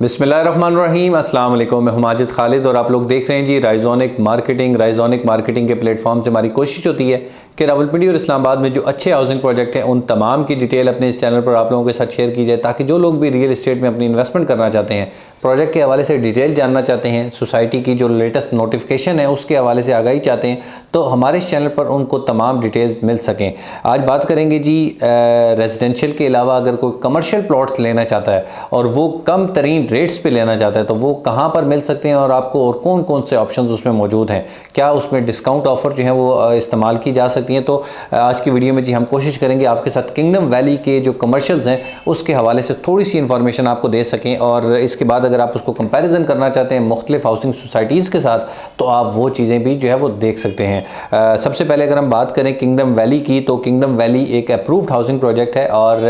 बिस्मिल्लाहिर्रहमानिर्रहीम, अस्सलाम वालेकुम। मैं हूं माजिद खालिद और आप लोग देख रहे हैं जी राइजोनिक मार्केटिंग के प्लेटफॉर्म से हमारी कोशिश होती है कि रावलपिंडी और इस्लामाबाद में जो अच्छे हाउसिंग प्रोजेक्ट हैं उन तमाम की डिटेल अपने इस चैनल पर आप लोगों के साथ शेयर की जाए, ताकि जो लोग भी रियल इस्टेट में अपनी इन्वेस्टमेंट करना चाहते हैं, प्रोजेक्ट के हवाले से डिटेल जानना चाहते हैं, सोसाइटी की जो लेटेस्ट नोटिफिकेशन है उसके हवाले से आगाही चाहते हैं, तो हमारे इस चैनल पर उनको तमाम डिटेल्स मिल सकें। आज बात करेंगे जी रेजिडेंशियल के अलावा अगर कोई कमर्शियल प्लॉट्स लेना चाहता है और वो कम तरीन रेट्स पे लेना चाहता है तो वो कहाँ पर मिल सकते हैं और आपको और कौन कौन से ऑप्शंस उसमें मौजूद हैं, क्या उसमें डिस्काउंट ऑफर जो है वो इस्तेमाल की जा सकती हैं। तो आज की वीडियो में जी हम कोशिश करेंगे आपके साथ किंगडम वैली के जो कमर्शियल्स हैं उसके हवाले से थोड़ी सी इंफॉर्मेशन आपको दे सकें, और इसके बाद अगर आप उसको कंपैरिजन करना चाहते हैं मुख्तलिफ हाउसिंग सोसाइटीज़ के साथ तो आप वो चीज़ें भी जो है वो देख सकते हैं। सबसे पहले अगर हम बात करें किंगडम वैली की, तो किंगडम वैली एक अप्रूव्ड हाउसिंग प्रोजेक्ट है और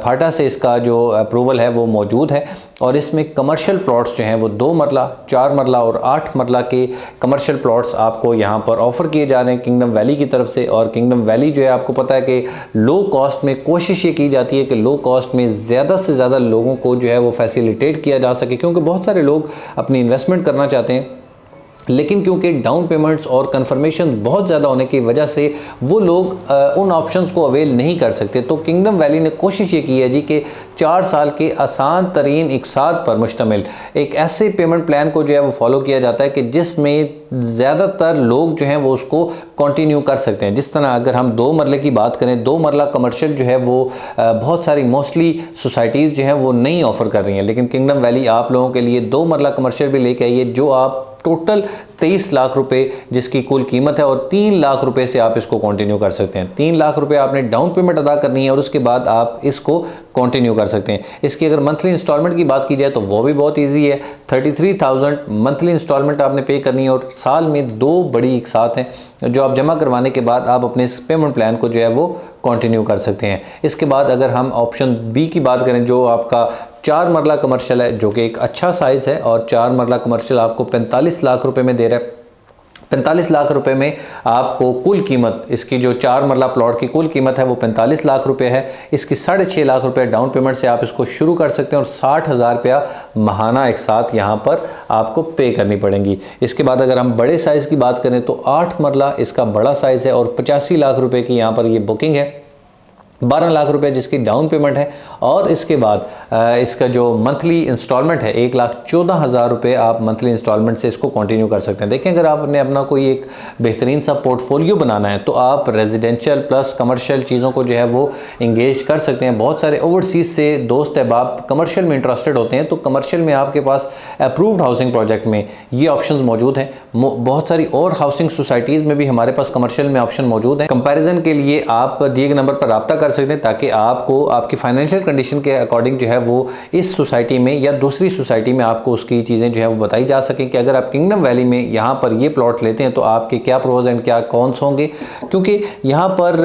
फाटा से इसका जो अप्रूवल है वो मौजूद है, और इसमें कमर्शियल प्लॉट्स जो हैं वो 2 मरला, 4 मरला और 8 मरला के कमर्शियल प्लॉट्स आपको यहाँ पर ऑफ़र किए जा रहे हैं किंगडम वैली की तरफ से। और किंगडम वैली जो है आपको पता है कि लो कॉस्ट में कोशिश ये की जाती है कि लो कॉस्ट में ज़्यादा से ज़्यादा लोगों को जो है वो फैसिलिटेट किया जा सके, क्योंकि बहुत सारे लोग अपनी इन्वेस्टमेंट करना चाहते हैं लेकिन क्योंकि डाउन पेमेंट्स और कंफर्मेशन बहुत ज़्यादा होने की वजह से वो लोग उन ऑप्शंस को अवेल नहीं कर सकते। तो किंगडम वैली ने कोशिश ये की है जी कि 4 साल के आसान तरीन इकसात पर मुश्तमिल एक ऐसे पेमेंट प्लान को जो है वो फॉलो किया जाता है कि जिसमें ज़्यादातर लोग जो हैं वो उसको कंटिन्यू कर सकते हैं। जिस तरह अगर हम 2 मरले की बात करें, 2 मरला कमर्शियल जो है वो बहुत सारी मोस्टली सोसाइटीज़ जो हैं वो नहीं ऑफ़र कर रही हैं, लेकिन किंगडम वैली आप लोगों के लिए 2 मरला कमर्शियल भी लेके आई है जो आप टोटल 23 लाख रुपए जिसकी कुल कीमत है, और 3 लाख रुपए से आप इसको कंटिन्यू कर सकते हैं। 3 लाख रुपए आपने डाउन पेमेंट अदा करनी है और उसके बाद आप इसको कंटिन्यू कर सकते हैं। इसकी अगर मंथली इंस्टॉलमेंट की बात की जाए तो वो भी बहुत इजी है। 33,000 मंथली इंस्टॉलमेंट आपने पे करनी है और साल में 2 बड़ी एक साथ हैं जो आप जमा करवाने के बाद आप अपने इस पेमेंट प्लान को जो है वो कंटिन्यू कर सकते हैं। इसके बाद अगर हम ऑप्शन बी की बात करें जो आपका 4 मरला कमर्शियल है, जो कि एक अच्छा साइज़ है, और 4 मरला कमर्शियल आपको 45 लाख रुपए में दे रहा है। 45 लाख रुपए में आपको कुल कीमत, इसकी जो 4 मरला प्लॉट की कुल कीमत है वो 45 लाख रुपए है। इसकी 6.5 लाख रुपए डाउन पेमेंट से आप इसको शुरू कर सकते हैं और 60,000 रुपया महाना एक साथ यहाँ पर आपको पे करनी पड़ेंगी। इसके बाद अगर हम बड़े साइज़ की बात करें तो 8 मरला इसका बड़ा साइज़ है और 85 लाख रुपए की यहाँ पर ये बुकिंग है, 12 लाख रुपए जिसकी डाउन पेमेंट है, और इसके बाद इसका जो मंथली इंस्टॉलमेंट है 1,14,000 रुपये आप मंथली इंस्टॉलमेंट से इसको कंटिन्यू कर सकते हैं। देखें, अगर आपने अपना कोई एक बेहतरीन सा पोर्टफोलियो बनाना है तो आप रेजिडेंशियल प्लस कमर्शियल चीज़ों को जो है वो इंगेज कर सकते हैं। बहुत सारे ओवरसीज़ से दोस्त अहबाब कमर्शियल में इंटरेस्टेड होते हैं, तो कमर्शियल में आपके पास अप्रूव्ड हाउसिंग प्रोजेक्ट में ये ऑप्शन मौजूद हैं। बहुत सारी और हाउसिंग सोसाइटीज़ में भी हमारे पास कमर्शियल में ऑप्शन मौजूद हैं। कंपेरिजन के लिए आप दिए गए नंबर पर रब्ता कर सकते हैं ताकि आपको आपकी फाइनेंशियल कंडीशन के अकॉर्डिंग जो है वो इस सोसाइटी में या दूसरी सोसाइटी में आपको उसकी चीज़ें जो है वो बताई जा सकें कि अगर आप किंगडम वैली में यहाँ पर ये प्लॉट लेते हैं तो आपके क्या प्रोज एंड क्या कॉन्स होंगे। क्योंकि यहाँ पर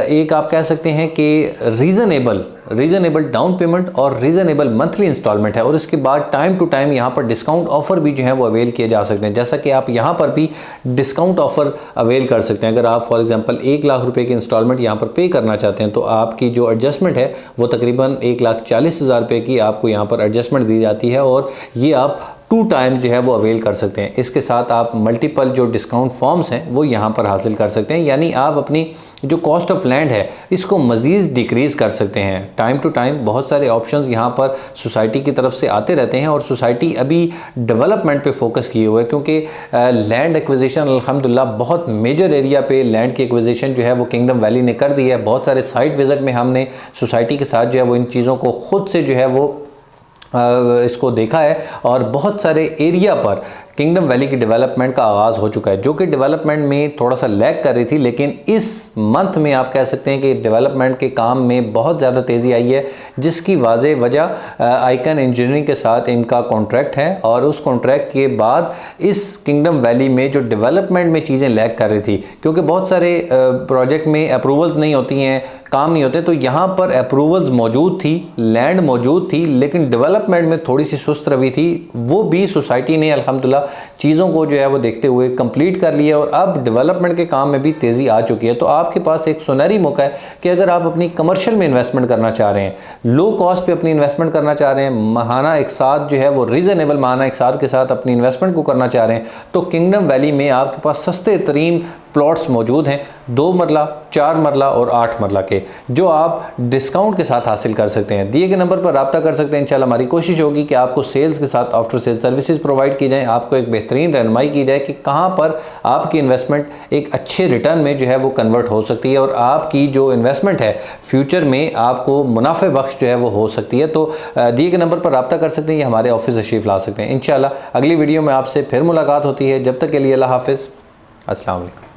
एक आप कह सकते हैं कि रीज़नेबल डाउन पेमेंट और रीज़नेबल मंथली इंस्टॉलमेंट है, और इसके बाद टाइम टू टाइम यहाँ पर डिस्काउंट ऑफर भी जो है वो अवेल किए जा सकते हैं। जैसा कि आप यहाँ पर भी डिस्काउंट ऑफर अवेल कर सकते हैं। अगर आप फॉर एग्जांपल 1 लाख रुपए की इंस्टॉलमेंट यहाँ पर पे करना चाहते हैं तो आपकी जो एडजस्टमेंट है वो तकरीबन 1,40,000 रुपये की आपको यहाँ पर एडजस्टमेंट दी जाती है, और ये आप 2 टाइम जो है वो अवेल कर सकते हैं। इसके साथ आप मल्टीपल जो डिस्काउंट फॉर्म्स हैं वो यहाँ पर हासिल कर सकते हैं, यानी आप अपनी जो कॉस्ट ऑफ लैंड है इसको मज़ीद डिक्रीज़ कर सकते हैं। टाइम टू टाइम बहुत सारे ऑप्शंस यहाँ पर सोसाइटी की तरफ से आते रहते हैं, और सोसाइटी अभी डेवलपमेंट पे फोकस किए हुए है, क्योंकि लैंड एक्विजिशन अल्हम्दुलिल्लाह बहुत मेजर एरिया पे लैंड की एक्विजिशन जो है वो किंगडम वैली ने कर दी है। बहुत सारे साइट विज़िट में हमने सोसाइटी के साथ जो है वो इन चीज़ों को ख़ुद से जो है वो इसको देखा है, और बहुत सारे एरिया पर किंगडम वैली की डेवलपमेंट का आगाज़ हो चुका है, जो कि डेवलपमेंट में थोड़ा सा लैग कर रही थी, लेकिन इस मंथ में आप कह सकते हैं कि डेवलपमेंट के काम में बहुत ज़्यादा तेज़ी आई है, जिसकी वाज़ेह वजह आइकन इंजीनियरिंग के साथ इनका कॉन्ट्रैक्ट है। और उस कॉन्ट्रैक्ट के बाद इस किंगडम वैली में जो डेवलपमेंट में चीज़ें लैग कर रही थी, क्योंकि बहुत सारे प्रोजेक्ट में अप्रूवल्स नहीं होती हैं, काम नहीं होते, तो यहाँ पर अप्रूवल्स मौजूद थी, लैंड मौजूद थी, लेकिन डेवलपमेंट में थोड़ी सी सुस्त रवि थी। वो भी सोसाइटी ने अल्हम्दुलिल्लाह चीज़ों को जो है वो देखते हुए कंप्लीट कर लिया और अब डेवलपमेंट के काम में भी तेज़ी आ चुकी है। तो आपके पास एक सुनहरी मौका है कि अगर आप अपनी कमर्शियल में इन्वेस्टमेंट करना चाह रहे हैं, लो कॉस्ट पे अपनी इन्वेस्टमेंट करना चाह रहे हैं, माहाना एक साथ जो है वो रीज़नेबल माहाना एक साथ के साथ अपनी इन्वेस्टमेंट को करना चाह रहे हैं, तो किंगडम वैली में आपके पास सस्ते तरीन प्लॉट्स मौजूद हैं, 2 मरला, 4 मरला और 8 मरला के, जो आप डिस्काउंट के साथ हासिल कर सकते हैं। दिए गए नंबर पर रब्ता कर सकते हैं। इंशाल्लाह हमारी कोशिश होगी कि आपको सेल्स के साथ आफ्टर सेल सर्विसेज प्रोवाइड की जाएँ, आपको एक बेहतरीन रहनुमाई की जाए कि कहाँ पर आपकी इन्वेस्टमेंट एक अच्छे रिटर्न में जो है वो कन्वर्ट हो सकती है और आपकी जो इन्वेस्टमेंट है फ्यूचर में आपको मुनाफे बख्श जो है वो हो सकती है। तो दिए गए नंबर पर रब्ता कर सकते हैं, ये हमारे ऑफिस तशरीफ ला सकते हैं। इंशाल्लाह अगली वीडियो में आपसे फिर मुलाकात होती है। जब तक के लिए अल्लाह हाफिज़, अस्सलाम वालेकुम।